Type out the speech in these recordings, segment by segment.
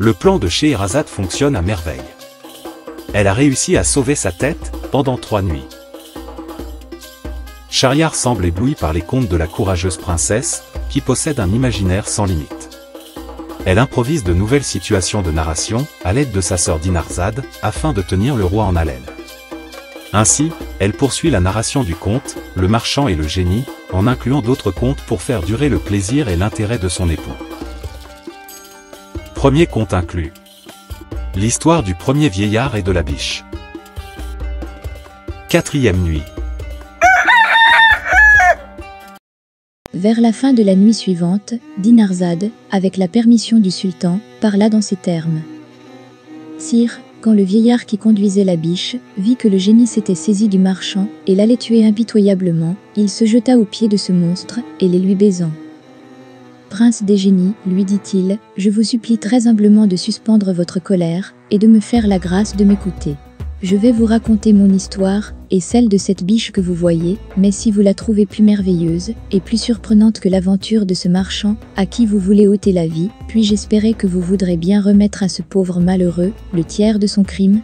Le plan de Scheherazade fonctionne à merveille. Elle a réussi à sauver sa tête pendant 3 nuits. Shahryar semble ébloui par les contes de la courageuse princesse, qui possède un imaginaire sans limite. Elle improvise de nouvelles situations de narration, à l'aide de sa sœur Dinarzade, afin de tenir le roi en haleine. Ainsi, elle poursuit la narration du conte, Le Marchand et le Génie, en incluant d'autres contes pour faire durer le plaisir et l'intérêt de son époux. Premier conte inclus. L'histoire du premier vieillard et de la biche. 4e nuit. Vers la fin de la nuit suivante, Dinarzade, avec la permission du sultan, parla dans ces termes. « Sire, quand le vieillard qui conduisait la biche vit que le génie s'était saisi du marchand et l'allait tuer impitoyablement, il se jeta aux pieds de ce monstre et les lui baisant. « Prince des génies, lui dit-il, je vous supplie très humblement de suspendre votre colère et de me faire la grâce de m'écouter. Je vais vous raconter mon histoire et celle de cette biche que vous voyez, mais si vous la trouvez plus merveilleuse et plus surprenante que l'aventure de ce marchand à qui vous voulez ôter la vie, puis-je espérer que vous voudrez bien remettre à ce pauvre malheureux le tiers de son crime ?»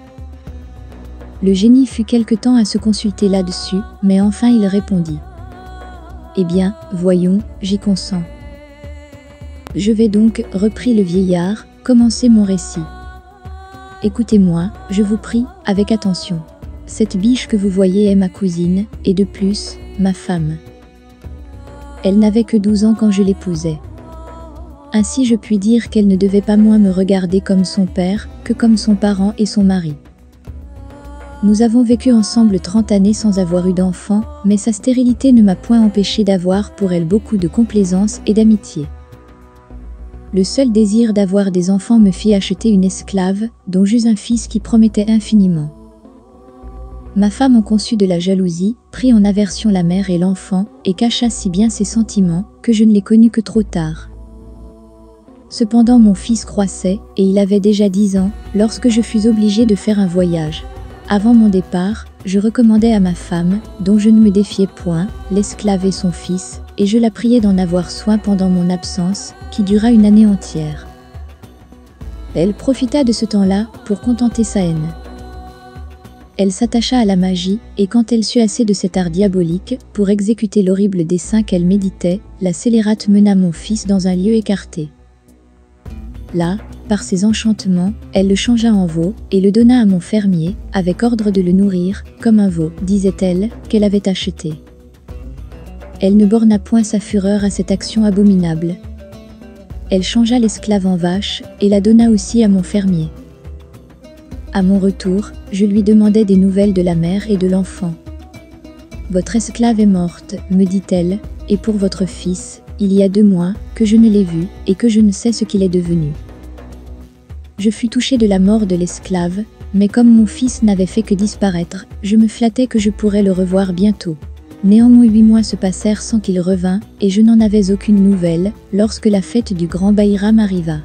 Le génie fut quelque temps à se consulter là-dessus, mais enfin il répondit. « Eh bien, voyons, j'y consens. Je vais donc, reprit le vieillard, commencer mon récit. Écoutez-moi, je vous prie, avec attention. Cette biche que vous voyez est ma cousine, et de plus, ma femme. Elle n'avait que 12 ans quand je l'épousai. Ainsi je puis dire qu'elle ne devait pas moins me regarder comme son père, que comme son parent et son mari. Nous avons vécu ensemble 30 années sans avoir eu d'enfant, mais sa stérilité ne m'a point empêché d'avoir pour elle beaucoup de complaisance et d'amitié. Le seul désir d'avoir des enfants me fit acheter une esclave, dont j'eus un fils qui promettait infiniment. Ma femme en conçut de la jalousie, prit en aversion la mère et l'enfant, et cacha si bien ses sentiments, que je ne les connus que trop tard. Cependant mon fils croissait, et il avait déjà 10 ans, lorsque je fus obligé de faire un voyage. Avant mon départ, je recommandai à ma femme, dont je ne me défiais point, l'esclave et son fils, et je la priai d'en avoir soin pendant mon absence, qui dura une année entière. Elle profita de ce temps-là pour contenter sa haine. Elle s'attacha à la magie, et quand elle sut assez de cet art diabolique, pour exécuter l'horrible dessein qu'elle méditait, la scélérate mena mon fils dans un lieu écarté. Là, par ses enchantements, elle le changea en veau, et le donna à mon fermier, avec ordre de le nourrir, comme un veau, disait-elle, qu'elle avait acheté. Elle ne borna point sa fureur à cette action abominable. Elle changea l'esclave en vache, et la donna aussi à mon fermier. À mon retour, je lui demandai des nouvelles de la mère et de l'enfant. « Votre esclave est morte, me dit-elle, et pour votre fils, il y a 2 mois, que je ne l'ai vu, et que je ne sais ce qu'il est devenu. » Je fus touché de la mort de l'esclave, mais comme mon fils n'avait fait que disparaître, je me flattais que je pourrais le revoir bientôt. Néanmoins 8 mois se passèrent sans qu'il revînt, et je n'en avais aucune nouvelle, lorsque la fête du grand Baïram arriva.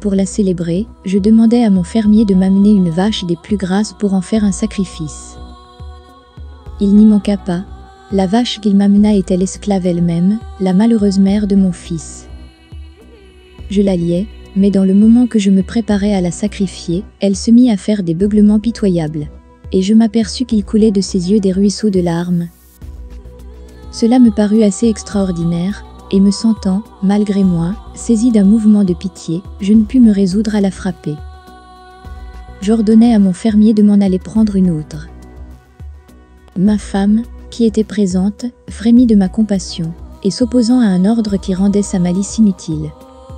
Pour la célébrer, je demandai à mon fermier de m'amener une vache des plus grasses pour en faire un sacrifice. Il n'y manqua pas. La vache qu'il m'amena était l'esclave elle-même, la malheureuse mère de mon fils. Je la liai, mais dans le moment que je me préparais à la sacrifier, elle se mit à faire des beuglements pitoyables. Et je m'aperçus qu'il coulait de ses yeux des ruisseaux de larmes. Cela me parut assez extraordinaire, et me sentant, malgré moi, saisi d'un mouvement de pitié, je ne pus me résoudre à la frapper. J'ordonnai à mon fermier de m'en aller prendre une autre. Ma femme, qui était présente, frémit de ma compassion, et s'opposant à un ordre qui rendait sa malice inutile.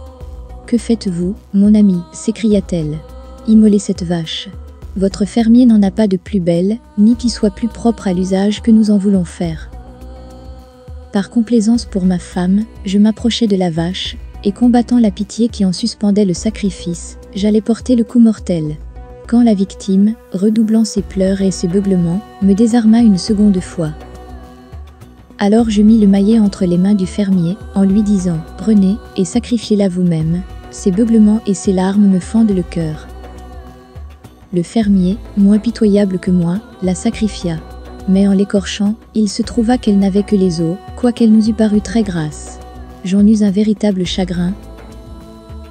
« Que faites-vous, mon ami » s'écria-t-elle. « Immolez cette vache. Votre fermier n'en a pas de plus belle, ni qui soit plus propre à l'usage que nous en voulons faire. » Par complaisance pour ma femme, je m'approchai de la vache, et combattant la pitié qui en suspendait le sacrifice, j'allais porter le coup mortel. Quand la victime, redoublant ses pleurs et ses beuglements, me désarma une seconde fois. Alors je mis le maillet entre les mains du fermier, en lui disant « Prenez, et sacrifiez-la vous-même, ses beuglements et ses larmes me fendent le cœur. » Le fermier, moins pitoyable que moi, la sacrifia. Mais en l'écorchant, il se trouva qu'elle n'avait que les os, quoiqu'elle nous eût paru très grasse. J'en eus un véritable chagrin.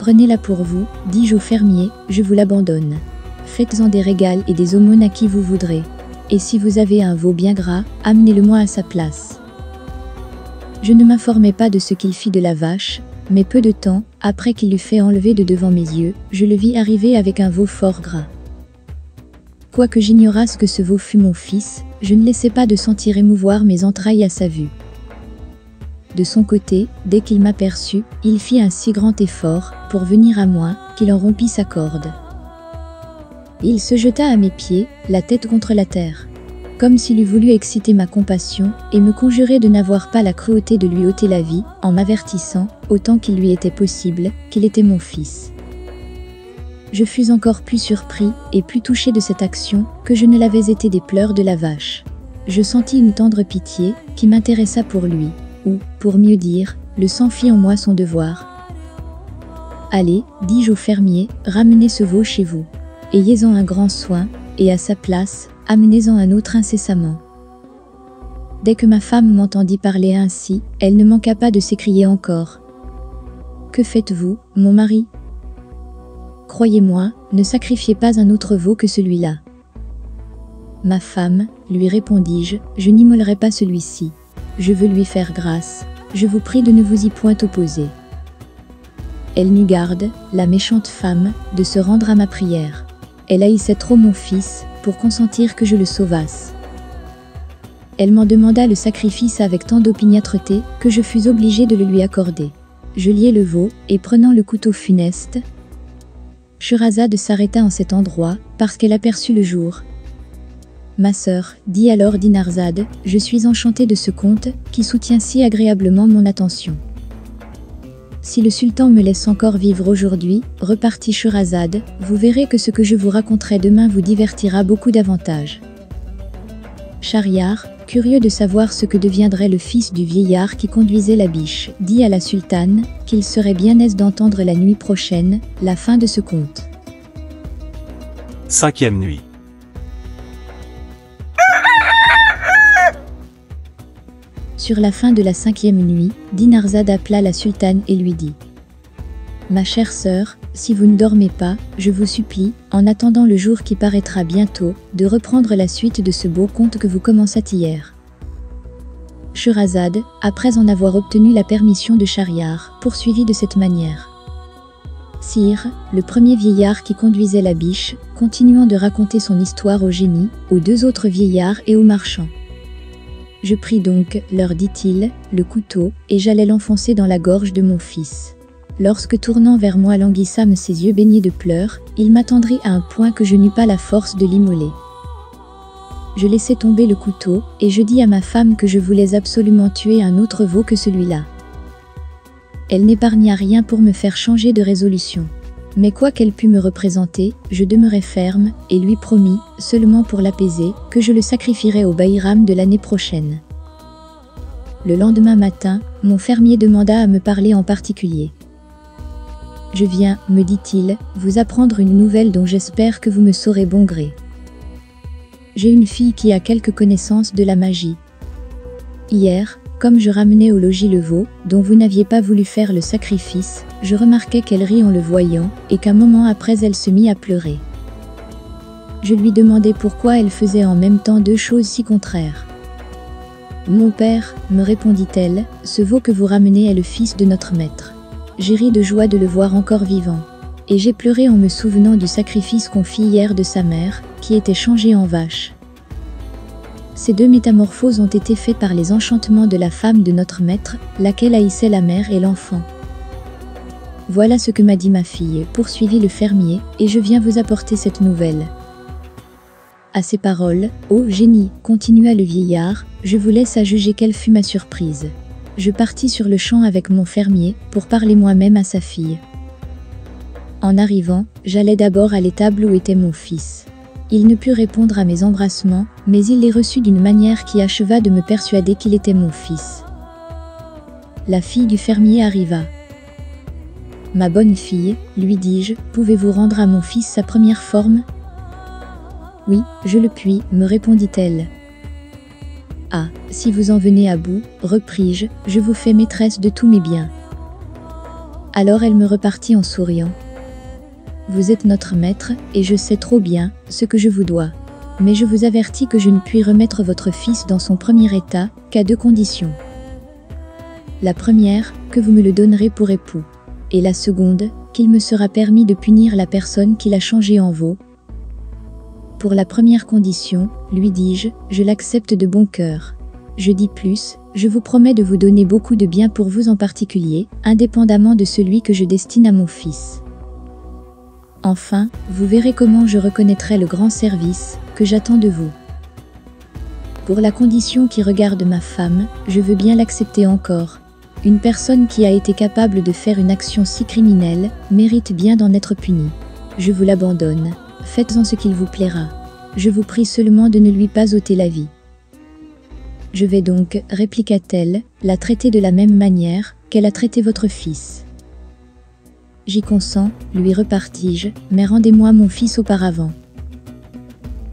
Prenez-la pour vous, dis-je au fermier, je vous l'abandonne. Faites-en des régals et des aumônes à qui vous voudrez. Et si vous avez un veau bien gras, amenez-le-moi à sa place. Je ne m'informais pas de ce qu'il fit de la vache, mais peu de temps, après qu'il l'eut fait enlever de devant mes yeux, je le vis arriver avec un veau fort gras. Quoique j'ignorasse que ce veau fût mon fils, je ne laissai pas de sentir émouvoir mes entrailles à sa vue. De son côté, dès qu'il m'aperçut, il fit un si grand effort, pour venir à moi, qu'il en rompit sa corde. Il se jeta à mes pieds, la tête contre la terre, comme s'il eût voulu exciter ma compassion, et me conjurer de n'avoir pas la cruauté de lui ôter la vie, en m'avertissant, autant qu'il lui était possible, qu'il était mon fils. Je fus encore plus surpris, et plus touché de cette action, que je ne l'avais été des pleurs de la vache. Je sentis une tendre pitié, qui m'intéressa pour lui, ou, pour mieux dire, le sang fit en moi son devoir. « Allez, dis-je au fermier, ramenez ce veau chez vous. Ayez-en un grand soin, et à sa place, amenez-en un autre incessamment. » Dès que ma femme m'entendit parler ainsi, elle ne manqua pas de s'écrier encore. « Que faites-vous, mon mari ? Croyez-moi, ne sacrifiez pas un autre veau que celui-là. » « Ma femme, lui répondis-je, je n'immolerai pas celui-ci. Je veux lui faire grâce, je vous prie de ne vous y point opposer. » Elle n'eut garde, la méchante femme, de se rendre à ma prière. Elle haïssait trop mon fils, pour consentir que je le sauvasse. Elle m'en demanda le sacrifice avec tant d'opiniâtreté, que je fus obligé de le lui accorder. Je liai le veau, et prenant le couteau funeste, Scheherazade s'arrêta en cet endroit, parce qu'elle aperçut le jour. « Ma sœur, dit alors Dinarzade, je suis enchantée de ce conte, qui soutient si agréablement mon attention. Si le sultan me laisse encore vivre aujourd'hui, repartit Scheherazade, vous verrez que ce que je vous raconterai demain vous divertira beaucoup davantage. » Schahriar, curieux de savoir ce que deviendrait le fils du vieillard qui conduisait la biche, dit à la sultane qu'il serait bien aise d'entendre la nuit prochaine la fin de ce conte. 5e nuit. Sur la fin de la 5e nuit, Dinarzade appela la sultane et lui dit : « Ma chère sœur, si vous ne dormez pas, je vous supplie, en attendant le jour qui paraîtra bientôt, de reprendre la suite de ce beau conte que vous commençâtes hier. » Scheherazade, après en avoir obtenu la permission de Schahriar, poursuivit de cette manière. Sire, le premier vieillard qui conduisait la biche, continuant de raconter son histoire au génie, aux deux autres vieillards et aux marchands. Je pris donc, leur dit-il, le couteau, et j'allais l'enfoncer dans la gorge de mon fils. Lorsque tournant vers moi languissâmes ses yeux baignés de pleurs, il m'attendrit à un point que je n'eus pas la force de l'immoler. Je laissai tomber le couteau, et je dis à ma femme que je voulais absolument tuer un autre veau que celui-là. Elle n'épargna rien pour me faire changer de résolution. Mais quoi qu'elle pût me représenter, je demeurai ferme, et lui promis, seulement pour l'apaiser, que je le sacrifierais au Baïram de l'année prochaine. Le lendemain matin, mon fermier demanda à me parler en particulier. « Je viens, me dit-il, vous apprendre une nouvelle dont j'espère que vous me saurez bon gré. J'ai une fille qui a quelques connaissances de la magie. Hier, comme je ramenais au logis le veau, dont vous n'aviez pas voulu faire le sacrifice, je remarquai qu'elle rit en le voyant, et qu'un moment après elle se mit à pleurer. Je lui demandai pourquoi elle faisait en même temps deux choses si contraires. « Mon père, me répondit-elle, ce veau que vous ramenez est le fils de notre maître. J'ai ri de joie de le voir encore vivant. Et j'ai pleuré en me souvenant du sacrifice qu'on fit hier de sa mère, qui était changée en vache. Ces deux métamorphoses ont été faites par les enchantements de la femme de notre maître, laquelle haïssait la mère et l'enfant. Voilà ce que m'a dit ma fille, poursuivit le fermier, et je viens vous apporter cette nouvelle. » À ces paroles, ô génie, continua le vieillard, je vous laisse à juger quelle fut ma surprise. Je partis sur le champ avec mon fermier, pour parler moi-même à sa fille. En arrivant, j'allai d'abord à l'étable où était mon fils. Il ne put répondre à mes embrassements, mais il les reçut d'une manière qui acheva de me persuader qu'il était mon fils. La fille du fermier arriva. « Ma bonne fille, lui dis-je, pouvez-vous rendre à mon fils sa première forme ? » « Oui, je le puis, me répondit-elle. »« Ah, si vous en venez à bout, repris-je, je vous fais maîtresse de tous mes biens. » Alors elle me repartit en souriant. Vous êtes notre maître, et je sais trop bien ce que je vous dois. Mais je vous avertis que je ne puis remettre votre fils dans son premier état, qu'à 2 conditions. La première, que vous me le donnerez pour époux. Et la seconde, qu'il me sera permis de punir la personne qui l'a changé en veau. Pour la première condition, lui dis-je, je l'accepte de bon cœur. Je dis plus, je vous promets de vous donner beaucoup de bien pour vous en particulier, indépendamment de celui que je destine à mon fils. Enfin, vous verrez comment je reconnaîtrai le grand service que j'attends de vous. Pour la condition qui regarde ma femme, je veux bien l'accepter encore. Une personne qui a été capable de faire une action si criminelle mérite bien d'en être punie. Je vous l'abandonne. Faites-en ce qu'il vous plaira. Je vous prie seulement de ne lui pas ôter la vie. Je vais donc, répliqua-t-elle, la traiter de la même manière qu'elle a traité votre fils. J'y consens, lui repartis-je, mais rendez-moi mon fils auparavant.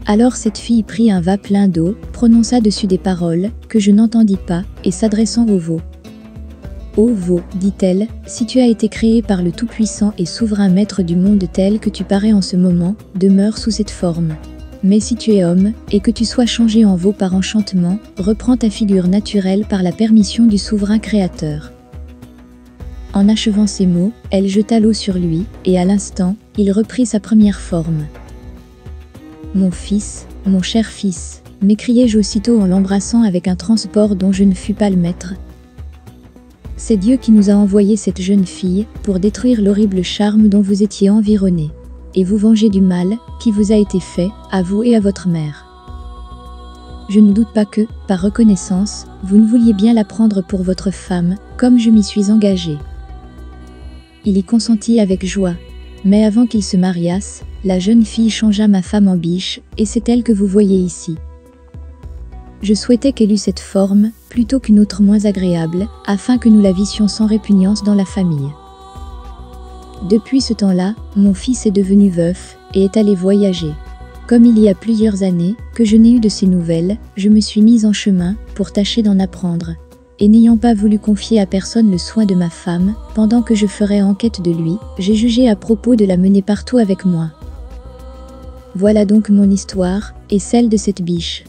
Alors cette fille prit un vas plein d'eau, prononça dessus des paroles que je n'entendis pas, et s'adressant au veau. Ô veau, dit-elle, si tu as été créé par le Tout-Puissant et souverain maître du monde tel que tu parais en ce moment, demeure sous cette forme. Mais si tu es homme, et que tu sois changé en veau par enchantement, reprends ta figure naturelle par la permission du souverain créateur. En achevant ces mots, elle jeta l'eau sur lui, et à l'instant, il reprit sa première forme. Mon fils, mon cher fils, m'écriai-je aussitôt en l'embrassant avec un transport dont je ne fus pas le maître. C'est Dieu qui nous a envoyé cette jeune fille pour détruire l'horrible charme dont vous étiez environné, et vous venger du mal qui vous a été fait, à vous et à votre mère. Je ne doute pas que, par reconnaissance, vous ne vouliez bien la prendre pour votre femme, comme je m'y suis engagé. Il y consentit avec joie. Mais avant qu'ils se mariassent, la jeune fille changea ma femme en biche, et c'est elle que vous voyez ici. Je souhaitais qu'elle eût cette forme, plutôt qu'une autre moins agréable, afin que nous la vissions sans répugnance dans la famille. Depuis ce temps-là, mon fils est devenu veuf, et est allé voyager. Comme il y a plusieurs années que je n'ai eu de ses nouvelles, je me suis mise en chemin pour tâcher d'en apprendre. Et n'ayant pas voulu confier à personne le soin de ma femme, pendant que je ferais enquête de lui, j'ai jugé à propos de la mener partout avec moi. Voilà donc mon histoire, et celle de cette biche.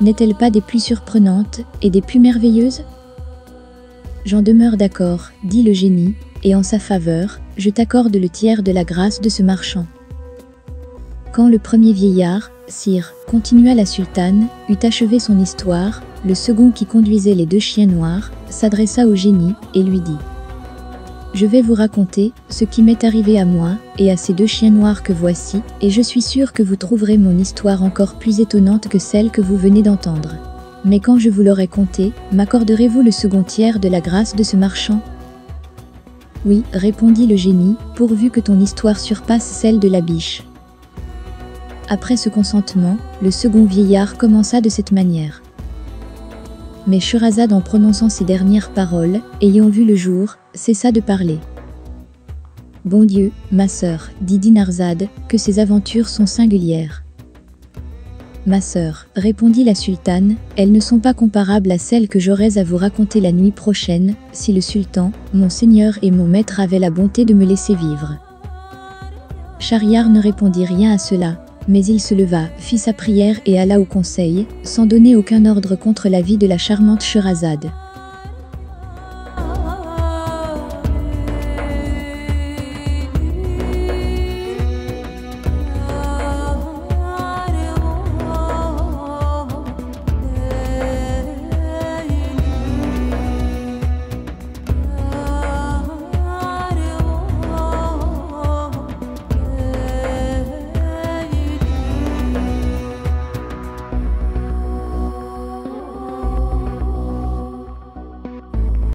N'est-elle pas des plus surprenantes et des plus merveilleuses? J'en demeure d'accord, dit le génie, et en sa faveur, je t'accorde le tiers de la grâce de ce marchand. Quand le premier vieillard, sire, continua la sultane, eut achevé son histoire, le second qui conduisait les 2 chiens noirs, s'adressa au génie, et lui dit « Je vais vous raconter ce qui m'est arrivé à moi, et à ces 2 chiens noirs que voici, et je suis sûr que vous trouverez mon histoire encore plus étonnante que celle que vous venez d'entendre. Mais quand je vous l'aurai contée, m'accorderez-vous le second tiers de la grâce de ce marchand ?» « Oui, répondit le génie, pourvu que ton histoire surpasse celle de la biche. » Après ce consentement, le second vieillard commença de cette manière. Mais Scheherazade, en prononçant ces dernières paroles, ayant vu le jour, cessa de parler. « Bon Dieu, ma sœur, dit Dinarzade, que ces aventures sont singulières. »« Ma sœur, répondit la sultane, elles ne sont pas comparables à celles que j'aurais à vous raconter la nuit prochaine, si le sultan, mon seigneur et mon maître avaient la bonté de me laisser vivre. » Schahriar ne répondit rien à cela, mais il se leva, fit sa prière et alla au conseil, sans donner aucun ordre contre la vie de la charmante Scheherazade.